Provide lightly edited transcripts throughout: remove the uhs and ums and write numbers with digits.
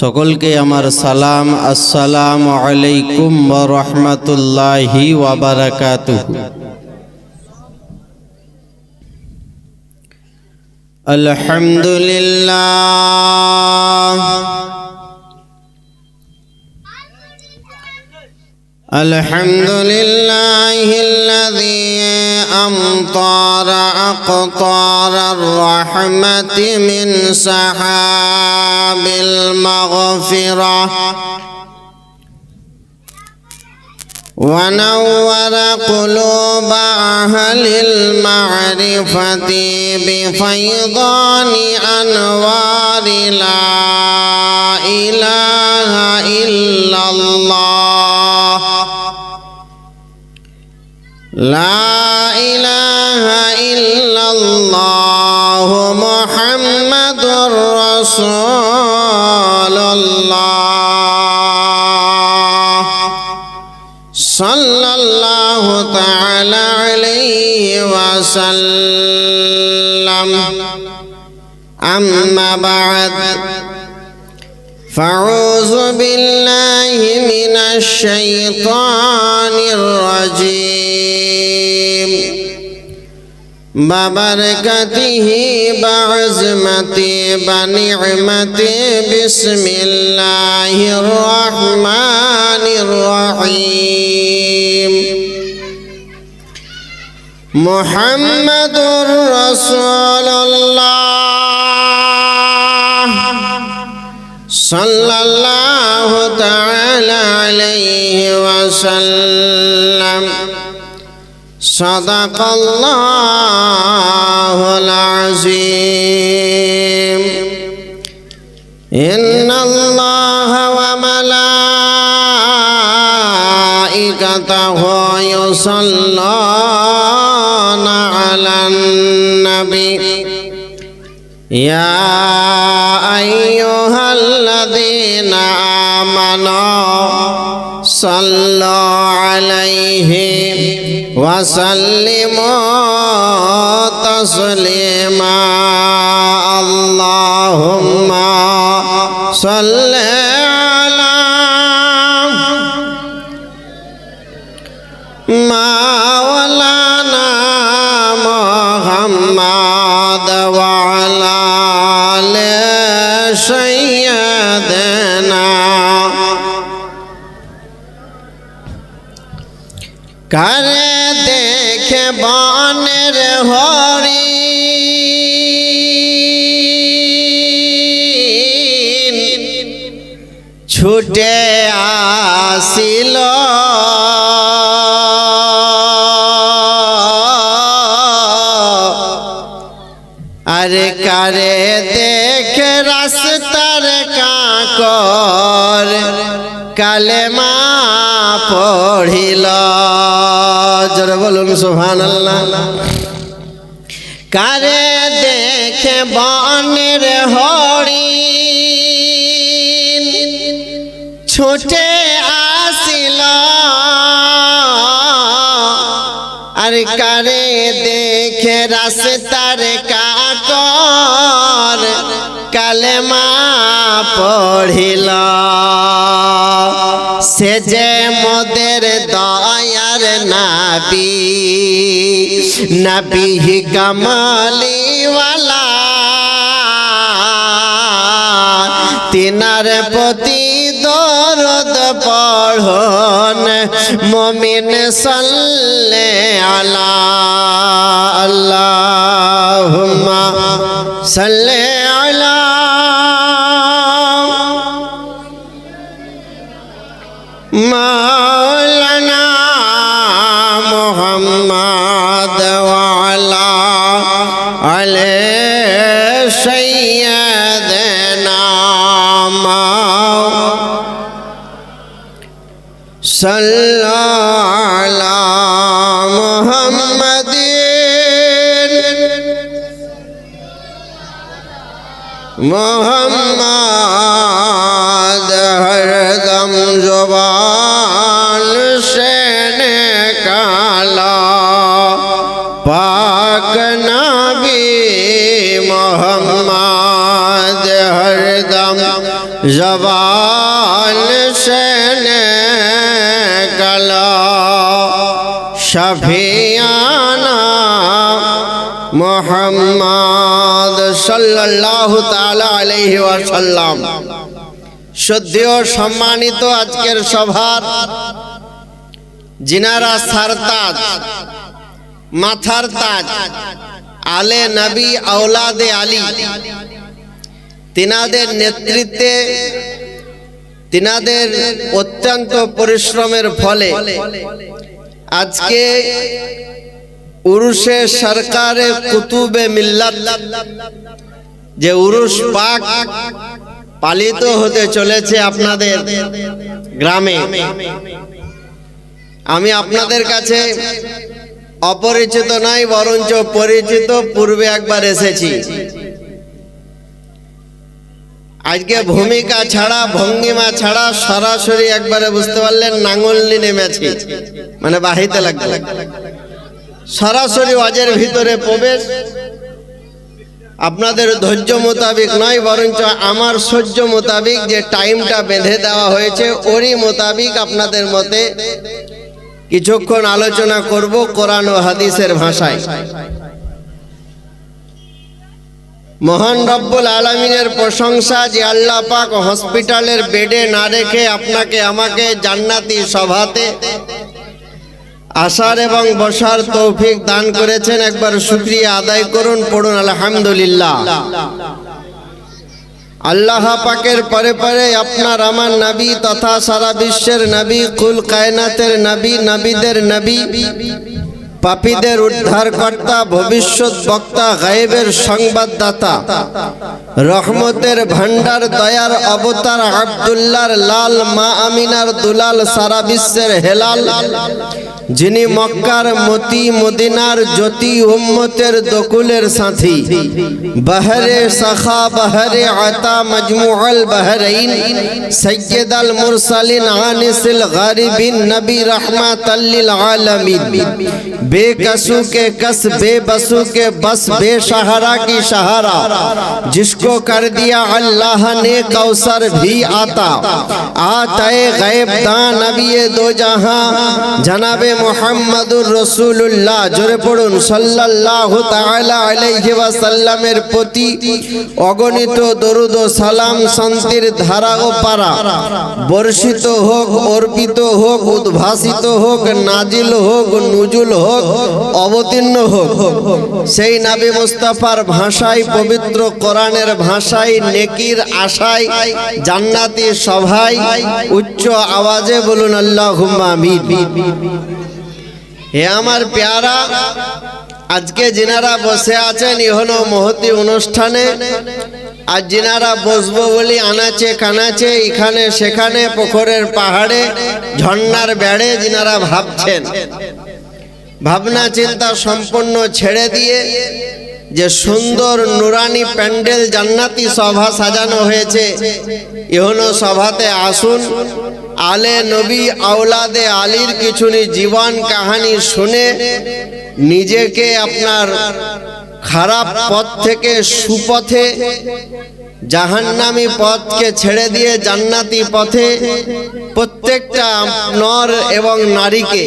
সকলকে আমার সালাম। আসসালামু আলাইকুম ওয়া রাহমাতুল্লাহি ওয়া বারাকাতুহু। আলহামদুলিল্লাহ আলহামদুলিল্লাহিল্লাযী আমতারা aqtarar rahmati min sahabil maghfirah wa nawwara quluba ahlil ma'rifati bi faydani anwari la ilaha illallah La ilaha illallah Muhammadur Rasulullah sallallahu ta'ala alayhi wa sallam. Amma ba'd, fa'udzu billahi minasy syaithanir rajim. Babarakatihi ba'azmati bani'mati bismillahirrahmanirrahim. Muhammadur Rasulullah sallallahu ta'ala alayhi wa sallam. Sadaqallahul azim. Inna Allaha wa malaikatahu yusalluna 'alan nabi. Ya ayyuhalladzina amanu sallu 'alaihi wa sallimu taslima. Allahumma salli ala maulana Muhammad wa ala ali sayyidina. কারে দেখে বনের হরিণ ছুটে আসিল, আরে কারে দেখে রাস্তার কাকর কালেমা পড়িল। জোরে বলুন সুবহানাল্লাহ। কারে দেখে বনের হরিণ ছুটে আসিল, আর কারে দেখে রাস্তার কাকর কালেমা পড়িল। সে যে মোদের দয়ার নবী, নবী কামলিওয়ালা, তিনার প্রতি দরুদ পড়ুন মুমিন সাল্লে আলা। আল্লাহুম্মা সাল্লি আলা মাওলানা মুহাম্মদ ওয়া আলা আলি সাইয়্যিদিনা সাল্লাল্লাহু আলা মুহাম্মাদিন মুহাম্মদ হরদম জবান সে নিকালা, পাক নবী মুহাম্মদ হরদম জবান जबान से निकला शफियाना मोहम्मद सल्लल्लाहु ताला अलैहि वसल्लम। श्रद्धेय सम्मानित आजकेर सभार जिनारा सरताज माथार ताज आले नबी औलादे आली तिनादेर नेतृत्वे तिनादेर अत्यंत परिश्रमेर फले आजके उरुशे सरकारे कुतुबे मिल्लत जे उरुस पाक पालित होते चलेছে আপনাদের গ্রামে। আমি আপনাদের কাছে অপরিচিত নয় বরঞ্চ পরিচিত, পূর্বে একবার এসেছি। আজকে ভূমিকা ছাড়া ভঙ্গিমা ছাড়া সরাসরি একবারে বুঝতে পারলেন নাঙ্গল নিয়ে নেমেছি, মানে বাহিতে লাগবে সরাসরি ওয়াজের ভিতরে প্রবেশ। আপনাদের ধৈর্য মোতাবিক নয় বরঞ্চ আমার সহ্য মোতাবিক যে টাইমটা বেঁধে দেওয়া হয়েছে ওরই মোতাবিক আপনাদের মতে কিছুক্ষণ আলোচনা করব কোরআন ও হাদিসের ভাষায়। মহান রব্বুল আলামিনের প্রশংসা যে আল্লাহ পাক হসপিটালের বেডে না রেখে আপনাকে আমাকে জান্নাতি সভাতে আসার এবং বসার তৌফিক দান করেছেন। একবার শুকরিয়া আদায় করুন, পড়ুন আলহামদুলিল্লাহ। আল্লাহ পাকের পরে পরে আপনার আমার নবী তথা সারা বিশ্বের নবী, কুল কায়নাতের নবী, নবীদের নবী, পাপীদের উদ্ধারকর্তা, ভবিষ্যৎ বক্তা, গায়েবের সংবাদদাতা, রহমতের ভান্ডার, দয়ার অবতার, আব্দুল্লাহর লাল, মা আমিনার দুলাল, সারা বিশ্বের হেলাল, যিনি মক্কার মতি, মদিনার জ্যোতি, উম্মতের দকুলের সাথী, বহরে সখা, বহরে আতা, মজমুআল বহরাইন, সৈয়দুল মুরসালিন, আনিসুল গারিবিন, নবী রাহমাতাল লিল আলামিন, बेकसू के कस, बेबसू के बस, बेसहारा की सहारा, जिसको कर दिया अल्लाह ने कौसर भी आता, आते गैब दान नबी दो जहां जनाबे मुहम्मदुर रसूलुल्लाह, जोरे पड़ुन सल्लल्लाहु ताला अलैहि वसल्लमेर प्रति अगणित दरुद ও সালাম শান্তির ধারা ও পারা বর্ষিত হোক, অর্পিত হোক, উদ্ভাসিত হোক, নাজিল হোক, নুজুল হোক, অবতীর্ণ হোক সেই নবী মুস্তাফার ভাষায়, পবিত্র কোরআনের ভাষায়, নেকির আশায়, জান্নাতি সভায় উচ্চ আওয়াজে বলুন আল্লাহুম্মা আমিন। হে আমার প্যারা, আজকে যিনারা বসে আছেন ইহনো মহতি অনুষ্ঠানে, আর যিনারা বসবো বলি আনাচে কানাচে এখানে সেখানে পুকুরের পাহাড়ে ঝর্ণার বেড়ে যিনারা ভাবছেন, ভাবনা চিন্তা সম্পূর্ণ ছেড়ে দিয়ে যে সুন্দর নুরানি প্যান্ডেল জান্নাতি সভা সাজানো হয়েছে, ইহনো সভাতে আসুন। আলে নবী আওলাদে আলীর কিছু জীবন কাহিনী শুনে নিজেকে আপনার খারাপ পথ থেকে সুপথে, জাহান্নামী পথকে ছেড়ে দিয়ে জান্নাতি পথে প্রত্যেকটা নর এবং নারীকে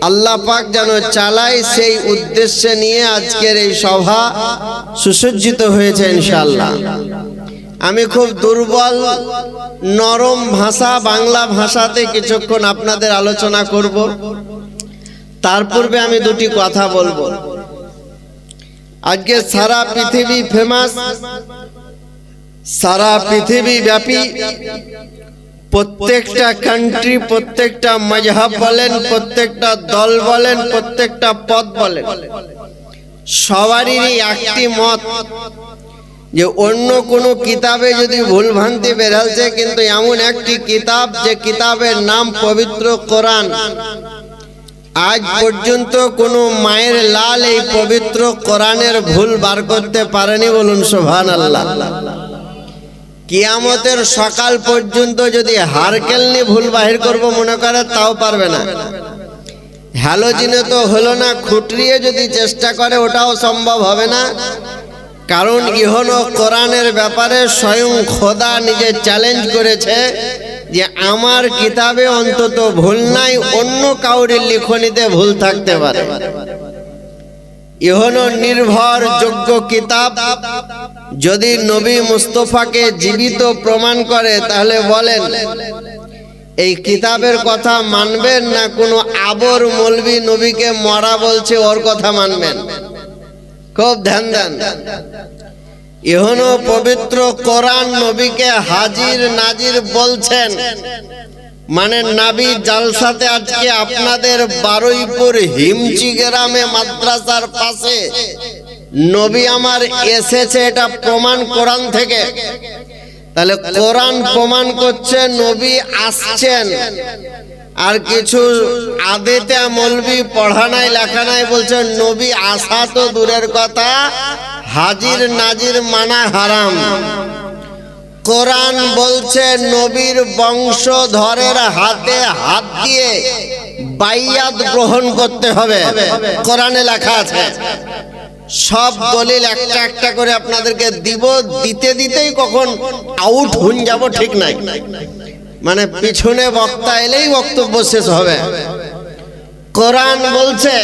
আল্লাহ পাক যেন চালায়, সেই উদ্দেশ্যে নিয়ে আজকের এই সভা সুসজ্জিত হয়েছে ইনশাআল্লাহ। আমি খুব দুর্বল নরম ভাষা বাংলা ভাষাতে কিছুক্ষণ আপনাদের আলোচনা করব। তার পূর্বে আমি দুটি কথা বলবো। আজকে সারা পৃথিবী ফেমাস, সারা পৃথিবী ব্যাপী প্রত্যেকটা কান্ট্রি, প্রত্যেকটা মজহব বলেন, প্রত্যেকটা দল বলেন, প্রত্যেকটা পথ বলেন, সবারই একটি মত যে অন্য কোনো কিতাবে যদি ভুলভ্রান্তি বেরালছে, কিন্তু এমন একটি কিতাব যে কিতাবের নাম পবিত্র কোরআন, আজ পর্যন্ত কোনো মায়ের লাল এই পবিত্র কোরআনের ভুল বার করতে পারেনি, বলুন সুবহানাল্লাহ। কিয়ামতের সকাল পর্যন্ত যদি হারকেলনি ভুল বাহির করব মনে করে তাও পারবে না। হ্যালোজিনে তো হলো না, খুঁটরিয়ে যদি চেষ্টা করে ওটাও সম্ভব হবে না। কারণ ইহনো কোরআনের ব্যাপারে স্বয়ং খোদা নিজে চ্যালেঞ্জ করেছে যে আমার কিতাবে অন্তত ভুল নাই, অন্য কাউরের লিখনিতে ভুল থাকতে পারে। ইহনো নির্ভরযোগ্য কিতাব যদি নবী মুস্তফাকে জীবিত প্রমাণ করে, তাহলে বলেন এই কিতাবের কথা মানবেন না কোনো আবর মৌলবি নবীকে মরা বলছে ওর কথা মানবেন? খুব ধ্যান দেন। ইহনো পবিত্র কোরআন নবীকে হাজির নাজির বলছেন, মানে নাবি জালসাতে আজকে আপনাদের বারুইপুর হিমচি গ্রামে মাদ্রাসার পাশে নবী আমার এসেছে, এটা প্রমাণ কোরআন থেকে। তাহলে কোরআন প্রমাণ করছে নবী আসছেন, আর কিছু আদেতে মৌলবি পড়া নাই লেখা নাই বলছে নবী আসা তো দূরের কথা, হাজির নাজির মানা হারাম। কোরআন বলছে নবীর বংশধরের হাতে হাত দিয়ে বাইয়াত গ্রহণ করতে হবে, কোরআনে লেখা আছে। সব দলিল একটা একটা করে আপনাদেরকে দিব, দিতে দিতেই কখন আউট হয়ে যাব ঠিক নাই, মানে পিছনে বক্তা এলেই বক্তব্য শেষ হবে। কোরআন বলছে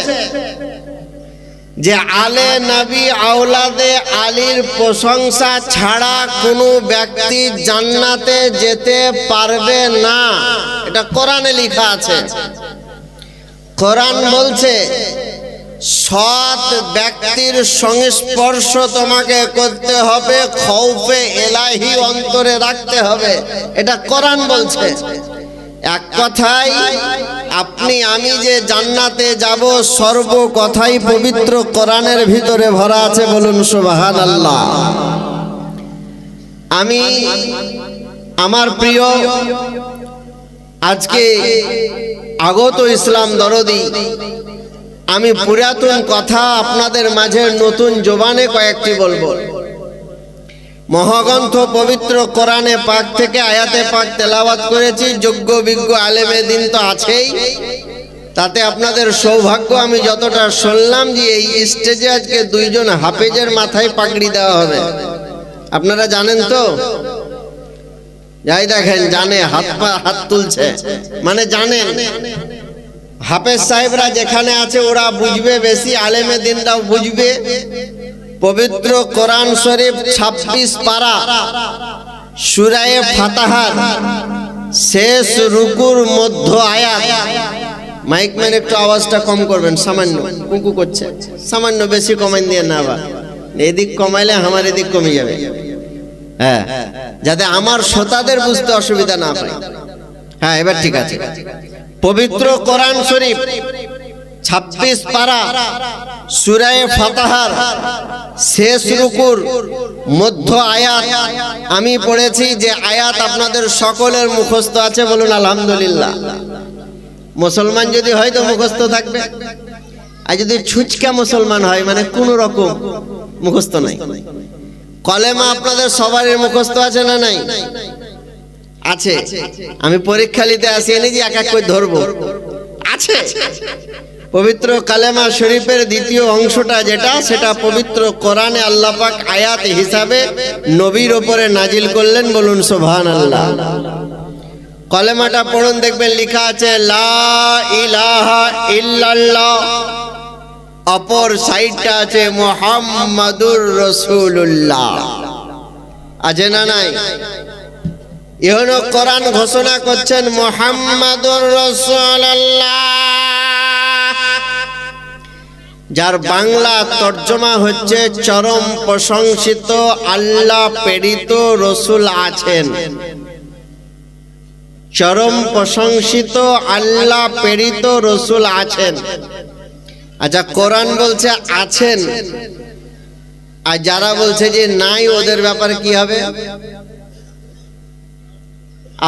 যে আলে নবী আওলাদে আলীর প্রশংসা ছাড়া কোনো ব্যক্তি জান্নাতে যেতে পারবে না, এটা কোরআনে লেখা আছে। কোরআন বলছে সৎ ব্যক্তির সংস্পর্শ তোমাকে করতে হবে, খৌফে এলাহি অন্তরে রাখতে হবে, এটা কোরআন বলছে। এক কথায় আপনি আমি যে জান্নাতে যাব সর্ব কথাই পবিত্র কোরআনের ভিতরে ভরা আছে, বলুন সুবহানাল্লাহ। আমি আমার প্রিয় আজকে আগত ইসলাম দরদি, আমি পুরাতন কথা আপনাদের মাঝে নতুন জবানে কয়েকটি বলবো। মহাগ্রন্থ পবিত্র কোরআনে পাক থেকে আয়াতে পাক তেলাওয়াত করেছি, যোগ্য বিজ্ঞ আলেমে দিন তো আছেই, তাতে আপনাদের সৌভাগ্য আমি যতটা শুনলাম যে এই স্টেজে আজকে দুইজন হাফেজের মাথায় পাগড়ি দেওয়া হবে। আপনারা জানেন তো? যাই দেখেন জানে, হাত তুলছে, মানে জানেন। হাফেজ সাহেবরা যেখানে আছে ওরা বুঝবে বেশি, আলেমে দিনরাও বুঝবে। পবিত্র কোরআন শরীফ 26 পারা সূরা ফাতিহার শেষ রুকুর মধ্য আয়াত। মাইক ম্যান একটু আওয়াজটা কম করবেন, সামান্য কুকু করছে, সামান্য বেশি কমাই দিয়ে না, আবার এদিক কমাইলে আমার এদিক কমে যাবে, হ্যাঁ, যাতে আমার শ্রোতাদের বুঝতে অসুবিধা না হয়। হ্যাঁ, এবার ঠিক আছে। পবিত্র কোরআন শরীফ 26 পারা সূরা ফাতিহার শেষ রুকুর মধ্য আয়াত আমি পড়েছি, যে আয়াত আপনাদের সকলের মুখস্থ আছে, বলুন আলহামদুলিল্লাহ। মুসলমান যদি হয় তো মুখস্থ থাকবে, আর যদি ছুচকা মুসলমান হয় মানে কোন রকম মুখস্থ নাই। কলেমা আপনাদের সবারই মুখস্থ আছে না নাই? আছে। আমি পরীক্ষা নিতে আসিনি যে এক এক করে ধরবো, আছে। পবিত্র কালেমা শরীফের দ্বিতীয় অংশটা যেটা, সেটা পবিত্র কোরআনে আল্লাহ পাক আয়াত হিসাবে নবীর উপরে নাজিল করলেন, বলুন সুবহানাল্লাহ। কলেমাটা পড়ুন, দেখবেন লেখা আছে লা ইলাহা ইল্লাল্লাহ, অপর সাইডটা আছে মুহাম্মাদুর রাসূলুল্লাহ। আছে না নাই? ইহনো কোরআন ঘোষণা করছেন মুহাম্মাদুর রাসূলুল্লাহ, যার বাংলা তর্জমা হচ্ছে চরম প্রশংসিত আল্লাহ প্রেরিত রসুল আছেন। চরম প্রশংসিত আল্লাহ প্রেরিত রসুল আছেন। আচ্ছা, কোরআন বলছে আছেন, আর যারা বলছে যে নাই, ওদের ব্যাপারে কি হবে?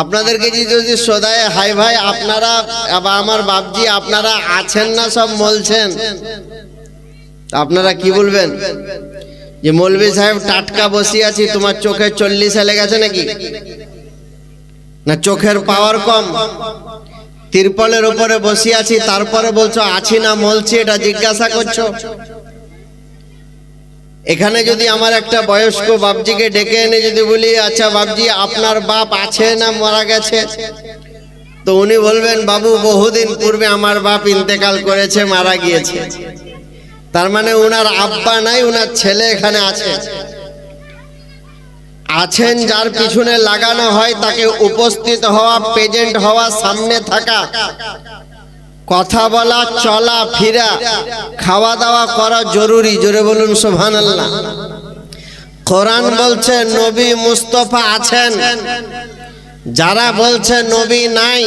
আপনাদেরকে যদি সদায় হাই ভাই আপনারা বা আমার বাপজি আপনারা আছেন না সব বলছেন, আপনারা কি বলবেন? যে মৌলভী সাহেব টাটকা বসে আছি, তোমার চোখে 40 লেগেছে নাকি? না চোখের পাওয়ার কম? তিরপলের উপরে বসে আছি, তারপরে বলছো আছি না মলছি, এটা জিজ্ঞাসা করছো? এখানে যদি আমার একটা বয়স্ক বাপজিকে ডেকে এনে যদি বলি, আচ্ছা বাপজি আপনার বাপ আছে না মারা গেছে, তো উনি বলবেন বাবু বহুদিন পূর্বে আমার বাপ ইন্তেকাল করেছে, মারা গিয়েছে। তার মানে উনার আব্বা নাই, উনার ছেলে এখানে আছে। আছেন যার পিছনে লাগানো হয় তাকে উপস্থিত হওয়া, প্রেজেন্ট হওয়া, সামনে থাকা, কথা বলা, চলা ফিরা, খাওয়া দাওয়া করা জরুরি। জোরে বলুন সুবহানাল্লাহ। কোরআন বলছে নবী মুস্তাফা আছেন। যারা বলছে নবী নাই,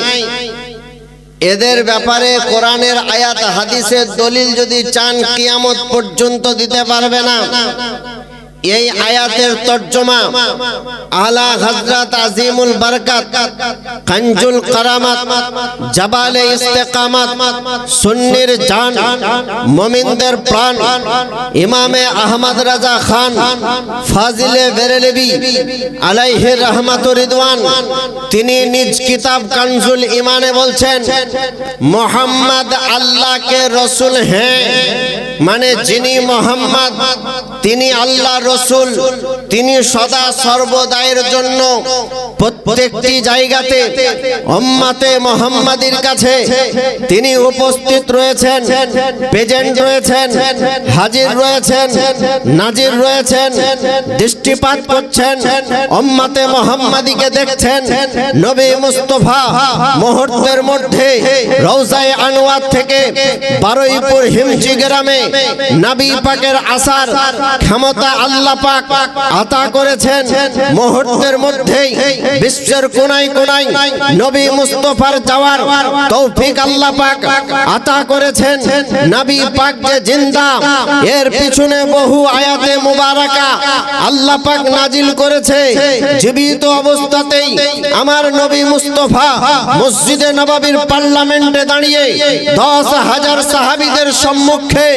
এদের ব্যাপারে কোরআনের আয়াত হাদিসের দলিল যদি চান কিয়ামত পর্যন্ত দিতে পারবে না। এই আয়াতের তর্জমা আলা হযরত আজিমুল বরকত, কানজুল কারামাত, জাবালে ইস্তেকামাত, সুন্নির জান, মুমিনদের প্রাণ, ইমামে আহমদ রাজা খান ফাজিলে বেরেলভী আলাইহি রহমাতুর রিদওয়ান, তিনি নিজ কিতাব কানজুল ইমানে বলছেন মুহাম্মদ আল্লাহ के रसूल हैं, মানে যিনি মুহাম্মদ তিনি আল্লাহ রসুল, তিনি সদা সর্বদায়ের জন্য প্রত্যেকটি জায়গাতে উম্মতে মুহাম্মাদির কাছে তিনি উপস্থিত রয়েছেন, প্রেজেন্ট রয়েছেন, হাজির রয়েছেন, নাজির রয়েছেন, দৃষ্টিপাত করছেন, উম্মতে মুহাম্মাদিকে দেখছেন। নবী মুস্তাফা মুহূর্তের মধ্যে রওজায়ে আনোয়ার থেকে বারুইপুর হিমচি গ্রামে নবী পাকের আসার ক্ষমতা আল্লাহ পাক আতা করেছেন। মুহূর্তের মধ্যেই বিশ্বের কোনায় কোনায় নবী মুস্তাফার যাওয়ার তৌফিক আল্লাহ পাক আতা করেছেন। নবী পাক যে জিন্দা, এর পিছনে বহু আয়াতে মুবারাকা আল্লাহ পাক নাজিল করেছে। জীবিত অবস্থাতেই আমার নবী মুস্তাফা মসজিদে নববীর পার্লামেন্টে দাঁড়িয়ে 10,000 সাহাবীদের সম্মুখে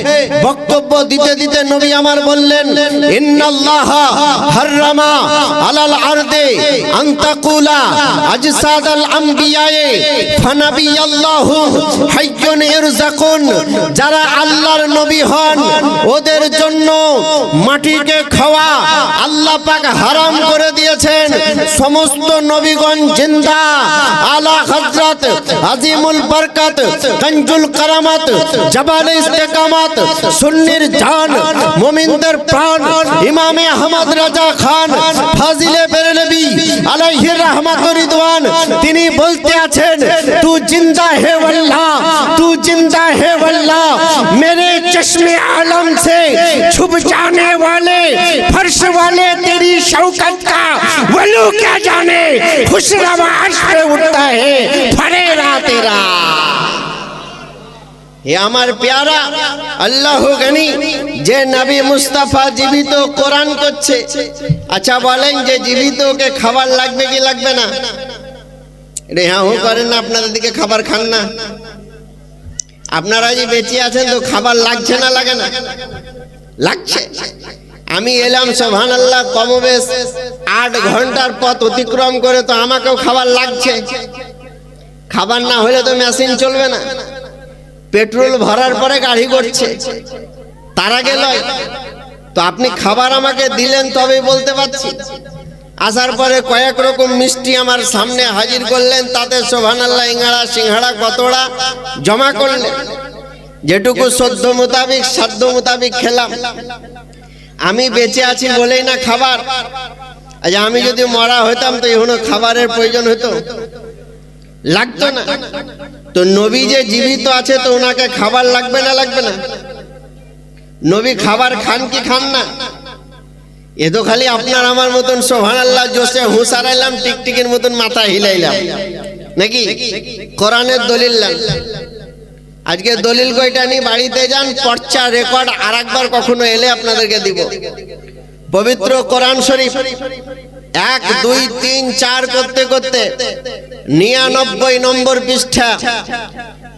বক্তব্য দিতে দিতে নবী আমার বললেন, ইন্নাল্লাহা হারামা আলাল আরদে আন তাকুলা আজসাদাল আমবিয়ায়ে ফানাবিয়াল্লাহু হাইয়ুন ইরযাকুন। যারা আল্লাহর নবী হন ওদের জন্য মাটিকে খাওয়া আল্লাহ পাক হারাম করে দিয়েছেন। সমস্ত নবীগণ জিন্দা। আলা হযরত আজিমুল বরকত, কানজুল কারামাত, জাবালে ইস্তেকামাত, সুন্নির জান, মুমিনদের প্রাণ, ইমামে আহমদ রাজা খান ফাজিলে বেরেলভী আলাইহি রহমাতুর রিদওয়ান, তিনি বলতে আছেন, তু জিন্দা হে वल्लाह, तू जिंदा है वल्लाह, मेरे चश्मे आलम से छुप जाने वाले फर्श वाले तेरी शौकत का वलू क्या जाने, खुशरवा अर्श पे उठता है फरेरा तेरा। হে আমার প্যারা আল্লাহ গনি, যে নবী মুস্তাফা জীবিত কোরআন করছে। আচ্ছা বলেন যে জীবিতকে খাবার লাগবে কি লাগবে না? রে হ্যাঁ হু করেন না, আপনাদের দিকে খাবার খান না? আপনারা যে বেঁচে আছেন তো খাবার লাগছে না লাগে না? লাগছে। আমি এলাম সুবহানাল্লাহ কমবেশ 8 ঘন্টার পথ অতিক্রম করে, তো আমাকেও খাবার লাগছে। খাবার না হলে তো মেশিন চলবে না। পেট্রোল ভরার পরে গাড়ি করছে, তার আগে লয়। তো আপনি খাবার আমাকে দিলেন তবেই বলতে পারছি। আসার পরে কয়েক রকম মিষ্টি আমার সামনে হাজির করলেন, তাতে সুবহানাল্লাহ ইংড়া সিংড়া কতড়া জমা করলেন। যেটুকু সদ্য মোতাবিক সাধ্য মোতাবিক খেলাম। আমি বেঁচে আছি বলেই না খাবার। আজ আমি যদি মরা হইতাম তো এখনো খাবারের প্রয়োজন হতো, লাগতো না। তো নবী যে জীবিত আছে তো ওনাকে খাবার লাগবে না লাগবে না? নবী খাবার খান কি খান না? এ তো খালি আপনার আমার মতন সুবহানাল্লাহ জোশে হুঁসারাইলাম, টিকটিকির মতন মাথা হিলাইলাম নাকি? কোরআনের দলিল লান। আজকে দলিল কয়টা নি বাড়িতে যান, পর্চা রেকর্ড আরেকবার কখনো এলে আপনাদেরকে দিব। পবিত্র কোরআন শরীফ 1, 2, 3, 4 করতে করতে 99 নম্বর পৃষ্ঠা।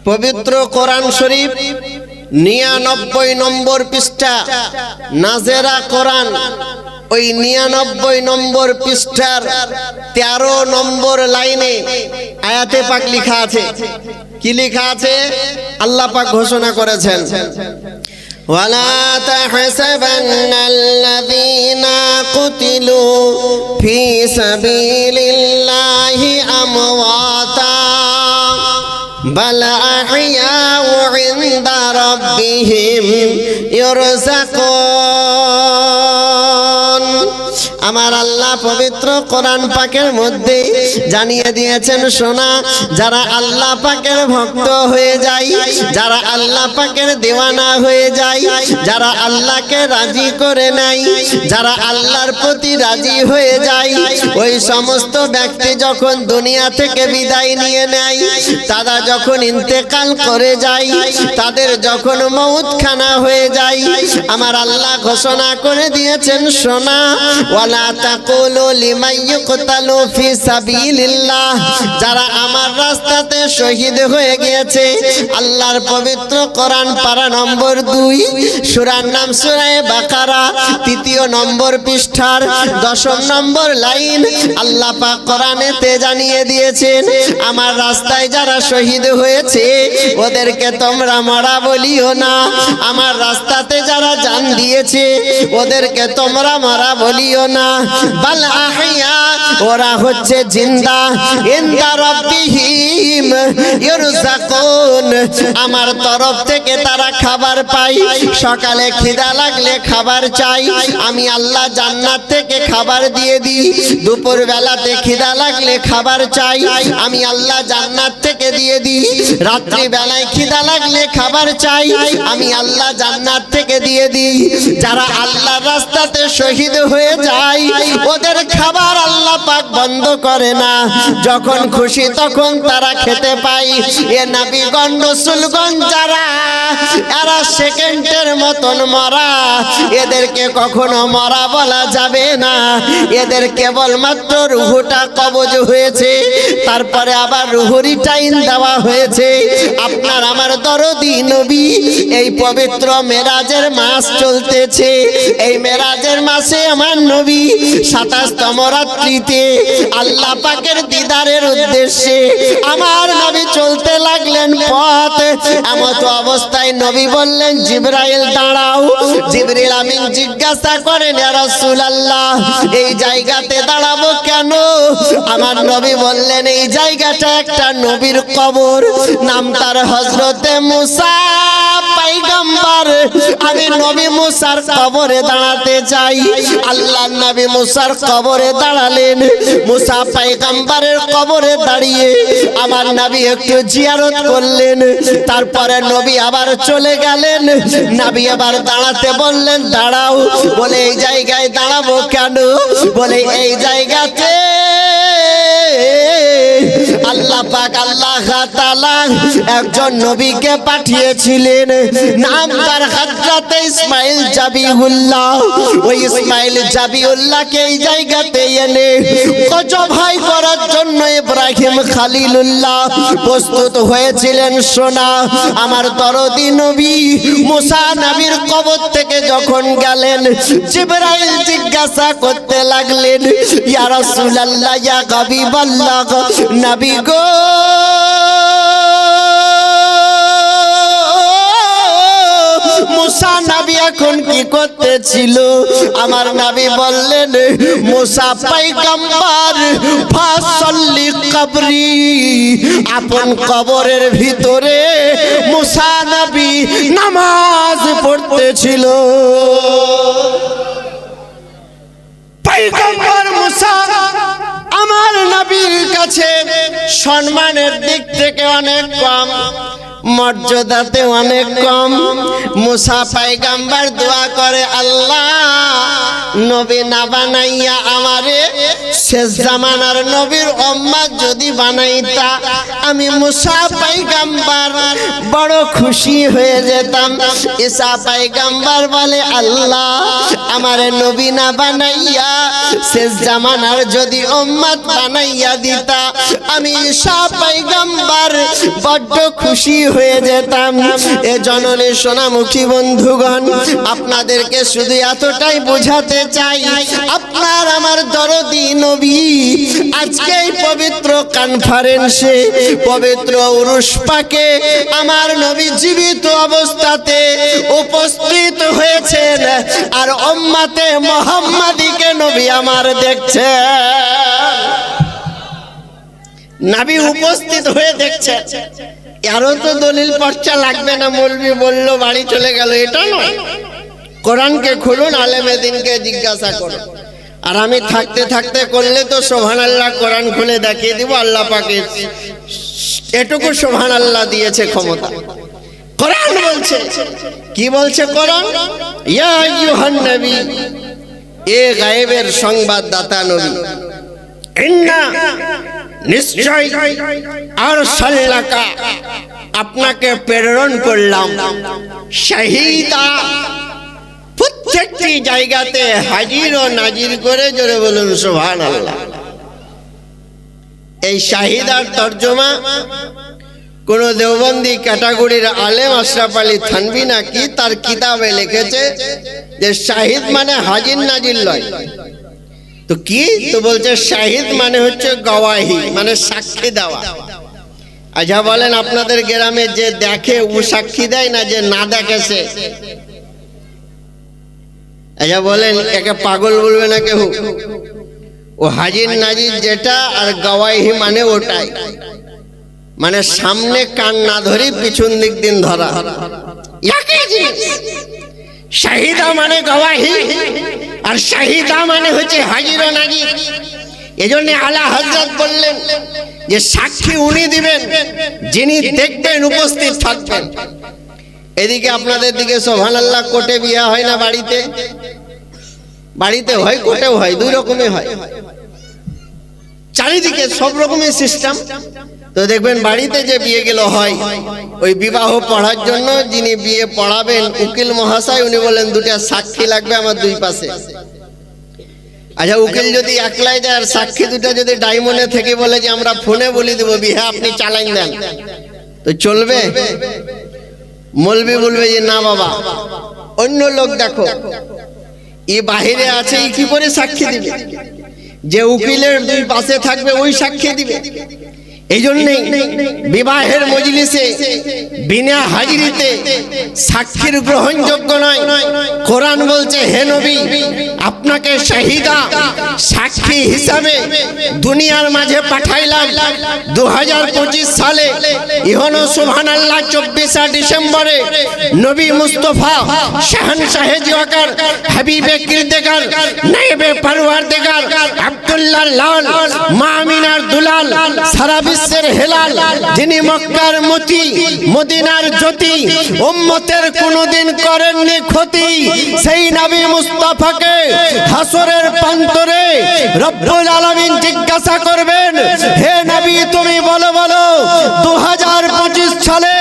পবিত্র কোরআন শরীফ 99 নম্বর পৃষ্ঠা, নাজেরা কোরআন। ওই 99 নম্বর পৃষ্ঠার 13 নম্বর লাইনে আয়াতে পাক লেখা আছে। কি লেখা আছে? আল্লাহ পাক ঘোষণা করেছেন, ওয়ালা তাহসাবান্নাল্লাযীনা কুতিলু ফী সাবিলিল্লাহি আমওয়াতা বাল আহইয়াউ ইনদা রাব্বিহিম ইরযাকুন। আমার আল্লাহ পবিত্র কোরআন পাকের মধ্যে জানিয়ে দিয়েছেন, শোনা, যারা আল্লাহ পাকের ভক্ত হয়ে যায়, যারা আল্লাহ পাকের দেওয়ানা হয়ে যায়, যারা আল্লাহকে রাজি করে নেয়, যারা আল্লাহর প্রতি রাজি হয়ে যায়, ওই সমস্ত ব্যক্তি যখন দুনিয়া থেকে বিদায় নিয়ে নেয়, তারা যখন ইন্তেকাল করে যায়, তাদের যখন মউতখানা হয়ে যায়, আমার আল্লাহ ঘোষণা করে দিয়েছেন, শোনা, ওয়ালা তাকুলু লিমান ইউকতালু ফি সাবিলিল্লাহ, যারা আমার রাস্তাতে শহীদ হয়ে গিয়েছে। আল্লাহর পবিত্র কোরআন পারা নম্বর 2, সূরার নাম সূরা বাকারা, 3 নম্বর পৃষ্ঠার 10 নম্বর লাইন। আল্লাহ পাক কোরআনেতে জানিয়ে দিয়েছেন, আমার রাস্তায় যারা শহীদ হয়েছে ওদেরকে তোমরা মরা বলিও না। আমার রাস্তাতে যারা জান দিয়েছে ওদেরকে তোমরা মরা বলিও না। বাল আহইয়া, ওরা হচ্ছে জিন্দা, ইনদা রাব্বিহিম ইরযাকুন, আমার তরফ থেকে তারা খাবার পায়। সকালে খিদা লাগলে খাবার চাই, আমি আল্লাহ জান্নাত থেকে খাবার দিয়ে দিই। দুপুর বেলাতে খিদা লাগলে খাবার চাই, আমি আল্লাহ জান্নাত থেকে দিয়ে দিই। রাত্রি বেলায় খিদা লাগলে খাবার চাই, আমি আল্লাহ জান্নাত থেকে দিয়ে দিই। যারা আল্লাহর রাস্তাতে শহীদ হয়ে যায় ওদের খাবার আল্লাহ পাক বন্ধ করে না, যখন খুশি তখন তারা খেতে পায়। এ নবীগণ রাসূলগণ যারা, এরা সেকেন্ডের মতন মরা, এদেরকে কখনো মরা বলা যাবে না। এদের কেবলমাত্র রুহটা কবজ হয়েছে, তারপরে আবার রুহুরি টাইম দেওয়া হয়েছে। আপনার আমার দরদি নবী, এই পবিত্র মেরাজের মাস চলতেছে। এই মেরাজের মাসে আমার নবী 27তম রাত্রিতে আল্লাহ পাকের দিদারের উদ্দেশ্যে আমার নবী চলতে লাগলেন পথ। এমত অবস্থায় নবী বললেন, জিবরাইল দাঁড়াও। জিবরিল আমিন জিজ্ঞাসা করেন, ইয়া রাসূলুল্লাহ, এই জায়গাতে দাঁড়াবো কেন? আমার নবী বললেন, এই জায়গাটা একটা নবীর কবর, নাম তার হযরতে মুসা পয়গম্বর। আমি নবী মুসার কবরে দাঁড়াতে চাই। আল্লাহর নবী মুসার কবরে দাঁড়ালেন। মুসা পয়গম্বরের কবরে দাঁড়িয়ে আমার নবী একটু জিয়ারত করলেন। তারপরে নবী আবার চলে গেলেন। নবী আবার দাঁড়াতে বললেন, দাঁড়াও। বলে, এই জায়গায় দাঁড়াবো কেন? বলে, এই জায়গাতে আল্লাহ পাক আল্লাহ তাআলা একজন নবীকে পাঠিয়েছিলেন, নাম তার হযরতে ইসমাঈল জাবিউল্লাহ। ওই ইসমাঈল জাবিউল্লাহকে এই জায়গাতে এনে জবাই করার জন্য ইব্রাহিম খলিলুল্লাহ প্রস্তুত হয়েছিলেন। শোনা, আমার দরদি নবী মুসা নবীর কবর থেকে যখন গেলেন, জিবরাইল জিজ্ঞাসা করতে লাগলেন, ইয়া রাসূলুল্লাহ, ইয়া হাবিবাল্লাহ, নবী গো, মুসা নবী এখন কি করতেছিল? আমার নবী বললেন, মুসা পয়গম্বর ফাসাল্লি কবরি, আপন কবরের ভিতরে মুসা নবী নামাজ পড়তেছিল। পয়গম্বর মুসা আমার নবীর কাছে সম্মানের দিক থেকে অনেক কম, মর্যাদাতে অনেক কম। মুসা পয়গম্বর দোয়া করে, আল্লাহ, নবী না বানাইয়া আমারে শেষ জামানার নবীর উম্মত যদি বানাইতা, আমি মুসা পয়গম্বর বড় খুশি হয়ে যেতাম। ঈসা পয়গম্বর বলে, আল্লাহ, আমারে নবী না বানাইয়া শেষ জামানার যদি উম্মত বানাইয়া দিতা, আমি ঈসা পয়গম্বর বড্ড খুশি হয়ে যেতাম। এ জননী সোনামুখী বন্ধুগণ, আপনাদেরকে শুধু এতটাই বোঝাতে চাই, আপনার আমার দরদি নবী আজকে এই পবিত্র কনফারেন্সে, পবিত্র উরুস পাকে আমার নবী জীবিত অবস্থাতে উপস্থিত হয়েছেন, আর উম্মতে মুহাম্মাদীকে নবী আমার দেখছে। নবী উপস্থিত হয়ে দেখছে। আরো তো দলিল পর্চা লাগবে না, মৌলবি বলল বাড়ি চলে গেল, এটা নয়। কোরআনকে খুলুন, আলেমে দ্বীনকে জিজ্ঞাসা করুন। আর আমি থাকতে থাকতে করলে তো সুবহানাল্লাহ কোরআন খুলে দেখিয়ে দিব। আল্লাহ পাকের এটুকু সুবহানাল্লাহ দিয়েছে ক্ষমতা। কোরআন বলছে, কি বলছে কোরআন? ইয়া আইয়ুহান নবী, এ গায়েবের সংবাদদাতা নবী, ইন্না নিশ্চয় আরসালনাকা, আপনাকে প্রেরণ করলাম, শাহীদা, প্রত্যেকটি জায়গাতে হাজির ও নাজির করে। জোরে বলুন সুবহানাল্লাহ। এই শাহিদার তর্জমা কোন দেওবন্দি ক্যাটাগরির আলেম আশরাফ আলী থানভী নাকি তার কিতাবে লিখেছে যে শাহিদ মানে হাজির নাজির লয়। তো কি তো বলছে, শাহিদ মানে হচ্ছে গওয়াহি, মানে সাক্ষী দেওয়া। আচ্ছা বলেন, আপনাদের গ্রামে যে দেখে ও সাক্ষী দেয় না, যে না দেখেছে? আচ্ছা বলেন, একে পাগল বলবে না কেউ? ও হাজির নাজির যেটা, আর গওয়াহি মানে ওটাই, মানে সামনে কান না ধরি পিছন দিক দিন ধরা, একই জিনিস। শাহিদা মানে গওয়াহি, আর শাহিদা মানে হচ্ছে হাজির ও নাজির। এজন্য আলা হযরত বললেন যে সাক্ষী উনি দিবেন যিনি দেখবেন, উপস্থিত থাকবেন। এদিকে আপনাদের দিকে সুবহানাল্লাহ কোটে বিয়ে হয় না? বাড়িতে বাড়িতে হয়, কোটেও হয়, দুই রকমই হয়। চারিদিকে সব রকমের সিস্টেম। তো দেখবেন বাড়িতে যে বিয়ে গুলো হয়, ওই বিবাহ পড়ার জন্য যিনি বিয়ে পড়াবেন উকিল মহাশয়, উনি বলেন দুটা সাক্ষী লাগবে আমার দুই পাশে। আচ্ছা উকিল যদি একলাই যায়, আর সাক্ষী দুটা যদি ডায়মন্ডে থেকে বলে যে আমরা ফোনে বলে দেব বিয়ে, আপনি চালান দেন, তো চলবে? মৌলবি বলবে যে না বাবা, অন্য লোক দেখো, এ বাহিরে আছে, এই কি করে সাক্ষী দিবে? যে উকিলের দুই পাশে থাকবে ওই সাক্ষী দিবে। এই জন্যই বিবাহের মজলিসে বিনা হাজিরিতে সাক্ষীর গ্রহণযোগ্য নয়। কোরআন বলছে, হে নবী, আপনাকে শাহিদা, সাক্ষী হিসাবে দুনিয়ার মাঝে পাঠাইলাম 2025 সালে। ইহনো সুবহানাল্লাহ 24 ডিসেম্বরে নবী মুস্তাফা শাহনশাহে জিওয়াকার, হাবিবে কিরদেগার, নায়েবে পরওয়ারদিগার, আব্দুল্লাহ লাল, মা আমিনার দুলাল, সারা বিশ্বের হেলাল, যিনি মক্কার মতি, মদিনার জ্যোতি, উম্মতের কোনদিন করেননি ক্ষতি, সেই নবী মুস্তাফাকে হাসরের প্রান্তরে রব্বুল আলামিন জিজ্ঞাসা করবেন, হে নবী তুমি বলো বলো 2025 সালে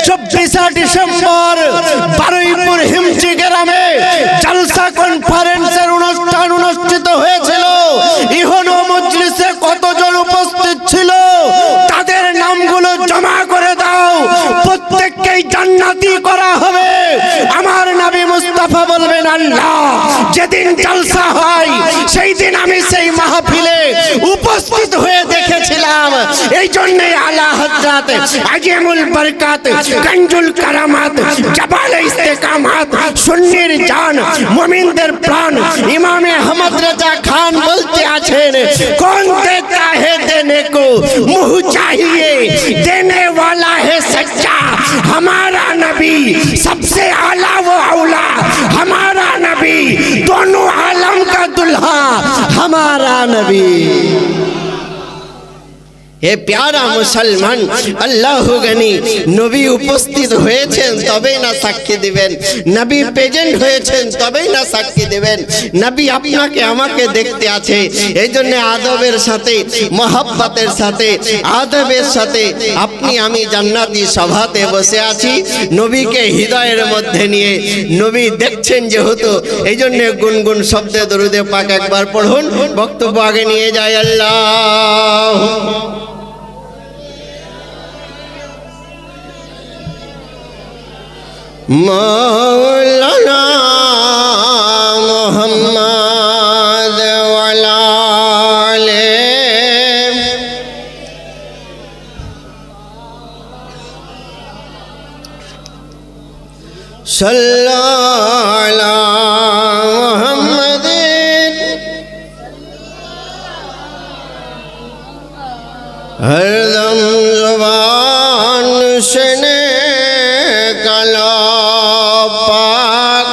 24 ডিসেম্বর বারুইপুর হিমচি গ্রামে জলসা কনফারেন্সের অনুষ্ঠান অনুষ্ঠিত হয়েছিল। ইহনো মজলিসে কতজন উপস্থিত ছিল তাদের নামগুলো জমা করে দাও, প্রত্যেককেই জান্নাতি করা হবে। আমার নবী মুস্তাফা বলবেন, আল্লাহ যেদিন জলসা হয় সেই দিন আমি সেই মাহফিলে উপস্থিত হয়ে দেখেছিলাম। এই জন্য আলা হযরত আজিমুল বরকাত, গঞ্জুল কারামাত, জাবাল ইস্তেকামাত, সুন্নির জান, মুমিনদের প্রাণ ইমামে আহমদ রাজা খান বলতে আছেন, কোন দেতা है देने को मुँह चाहिए, देने वाला है सच्चा हमारा नबी, सबसे आला वो औला हमारा नबी, दोनों आलम का दुल्हा हमारा नबी। হে প্যারা মুসলমান, আল্লাহ গনি, নবী উপস্থিত হয়েছেন তবেই না সাক্ষী দিবেন, নবী প্রেজেন্ট হয়েছেন তবেই না সাক্ষী দিবেন। নবী আপনাকে আমাকে দেখতে আছে। এই জন্য আদবের সাথে, মহব্বতের সাথে, আদবের সাথে আপনি আমি জান্নাতি সভাতে বসে আছি, নবীকে হৃদয়ের মধ্যে নিয়ে। নবী দেখছেন যেহেতু, এই জন্য গুনগুন শব্দে দরুদে পাক একবার পড়ুন, বক্তব্য আগে নিয়ে যায়। আল্লাহ মৌলানা মুহাম্মদ ওয়ালা আলে সাল্লাল্লাহু মুহাম্মাদিন हरदम ज़ुबान से निकलो पाक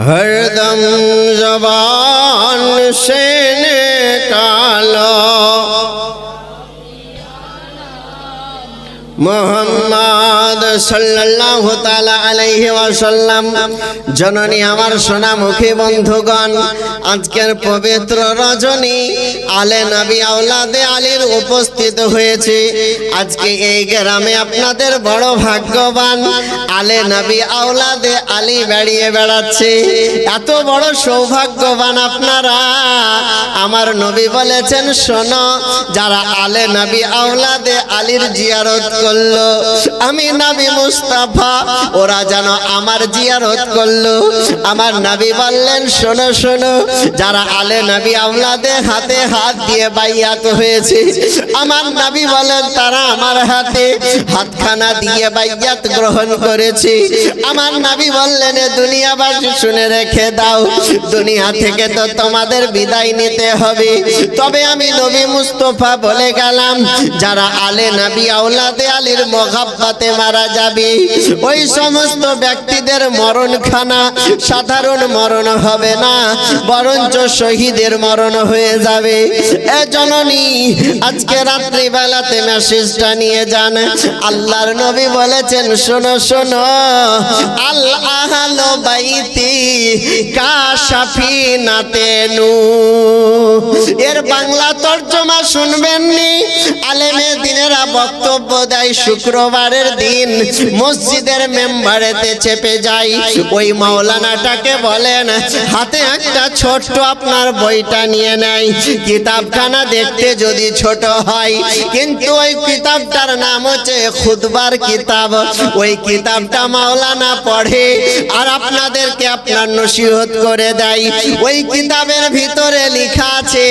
हरदम ज़ुबान से निकालो মোহাম্মদ সাল্লাল্লাহু তাআলা আলাইহি ওয়াসাল্লাম। জননী আমার সোনামুখী বন্ধুগণ, আজকের পবিত্র রজনী আলে নবী আওলাদে আলীর উপস্থিত হয়েছে। আজকে এই গ্রামে আপনাদের বড় ভাগ্যবান, আলে নবী আওলাদে আলী বেড়িয়ে বেড়াচ্ছে। এত বড় সৌভাগ্যবান আপনারা। আমার নবী বলেছেন, শোনো, যারা আলে নবী আওলাদে আলীর জিয়ারত করলো, আমি নবী মুস্তাফা, ওরা যেন আমার জিয়ারত করলো। আমার নবী বললেন, শোনো শোনো, যারা আলে নবী আওলাদে হাতে হাত দিয়ে বাইয়াত হয়েছে, আমার নবী বলেন তারা আমার হাতে হাতখানা দিয়ে বাইয়াত গ্রহণ করেছে। আমার নবী বললেন, দুনিয়াবাসী শুনে রেখে দাও, দুনিয়া থেকে তো তোমাদের বিদায় নিতে হবে, তবে আমি নবী মুস্তাফা বলে গেলাম, যারা আলে নবী আওলাদে আলীর মহাব্বতে মারা যাবে, ওই সমস্ত ব্যক্তিদের মরণখানা সাধারণ মরণ হবে না, বরঞ্চ শহীদের মরণ হয়ে যাবে। এ জননী, আজকে রাত্রি বেলাতে মেসেজটা নিয়ে যান। আল্লাহর নবী বলেছেন, শোনো শোনো, আল আহলু বাইতি কাশাফিনাতে নূ। এর বাংলা তর্জমা শুনবেননি? আলেমে দিনেরা বক্তব্য দেয়, শুক্রবারের দিন মসজিদের মেম্বারেতে চেপে যাই, ওই মাওলানাটাকে বলেন হাতে একটা ছোট্ট আপনার বইটা নিয়ে নেয়। কিতাবখানা দেখতে যদি ছোট হয়, কিন্তু ওই কিতাবটার নাম হচ্ছে খুতবার কিতাব। ওই কিতাবটা মাওলানা পড়ে আর আপনাদেরকে আপনার নসিহত করে দেয়। ওই কিতাবের ভিতরে লেখা আছে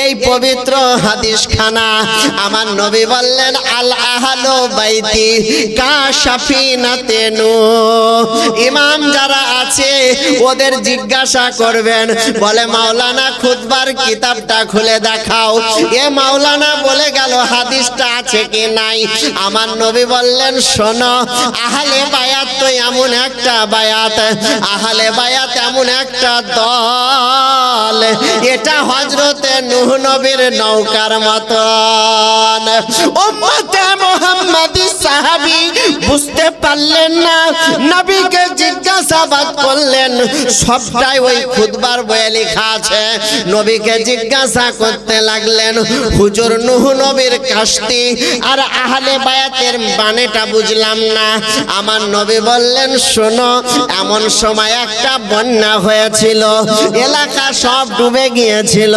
এই পবিত্র হাদিস খানা। আমার নবী বললেন, আল আহলু বাইতি কাশাফিনাতে নূ। ইমাম যারা আছে ওদের জিজ্ঞাসা করবেন, বলে মাওলানা খুতবার কিতাবটা খুলে দেখাও। এ মাওলানা বলে গেল হাদিসটা আছে কি নাই। আমার নবী বললেন, শোনো, আহলে বায়াত তো এমন একটা বায়াত, আহলে বায়াত এমন একটা দল, এটা হযরতে নূহ নবীর নৌকার মতন। উম্মতে মুহাম্মাদি সাহাবী বুঝতে পারলেন না, নবীকে জিজ্ঞাসাবাদ করলেন। সবটাই ওই খুতবার বইয়ে লেখা আছে। নবীকে জিজ্ঞাসা করতে লাগলেন, হুজুর, নূহ নবীর কাশতি আর আহলে বায়াতের বানেটা বুঝলাম না। আমার নবী বললেন, শোনো, এমন সময় একটা বন্যা হয়েছিল, এলাকা সব ডুবে গিয়েছিল,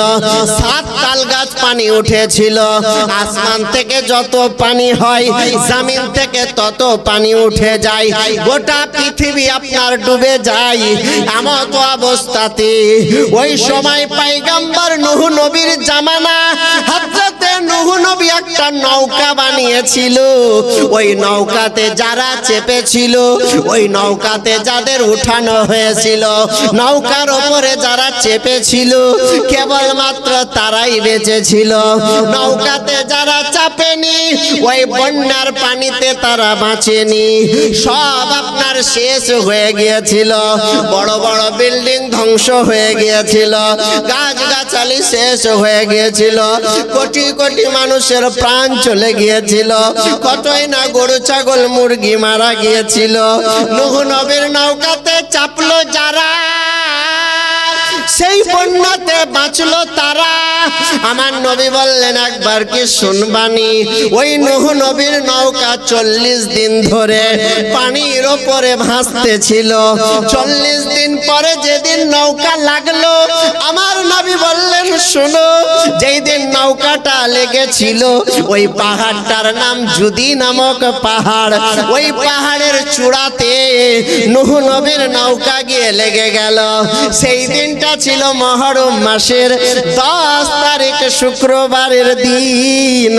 7 তাল গাছ পানি উঠেছিল। আসমান থেকে যত পানি হয়, জমিন থেকে তত পানি উঠে যায়, গোটা পৃথিবী আপনার ডুবে যায়। এমন অবস্থাতে ওই সময় পয়গম্বর নূহ নবীর জামানা, হযরতে নূহ নবী একটা নৌকা বানিয়েছিল। ওই নৌকাতে যারা চেপেছিল, ওই নৌকাতে যাদের উঠানো হয়েছিল, নৌকার উপরে যারা চেপেছিল, কেবলমাত্র তারাই বেঁচেছিল। নৌকাতে যারা চাপেনি, ওই বন্যার পানিতে তারা বাঁচেনি, সব আপনার শেষ হয়ে গিয়েছিল। বড় বড় বিল্ডিং ধ্বংস হয়ে গিয়েছিল, গাছগাছালি শেষ হয়ে গিয়েছিল, কোটি কোটি মানুষের প্রাণ চলে গিয়েছিল, কতই না গরু ছাগল মুরগি মারা গিয়েছিল। নূহ নবীর নৌকাতে চাপলো যারা, সেই বন্যাতে বাঁচলো তারা। আমার নবী বললেন একবার কি শুনবানি, ওই নূহ নবীর নৌকা 40 দিন ধরে পানির ওপরে ভাসতে ছিল। 40 দিন পরে যেদিন নৌকা লাগলো, আমার নবী বললেন শোনো, যেই দিন নৌকাটা লেগেছিল ওই পাহাড়টার নাম জুদি নামক পাহাড়। ওই পাহাড়ের চূড়াতে নূহ নবীর নৌকা গিয়ে লেগে গেল। সেই দিনটা ছিল মুহররম মাসের 10 তারিখ, শুক্রবারের দিন।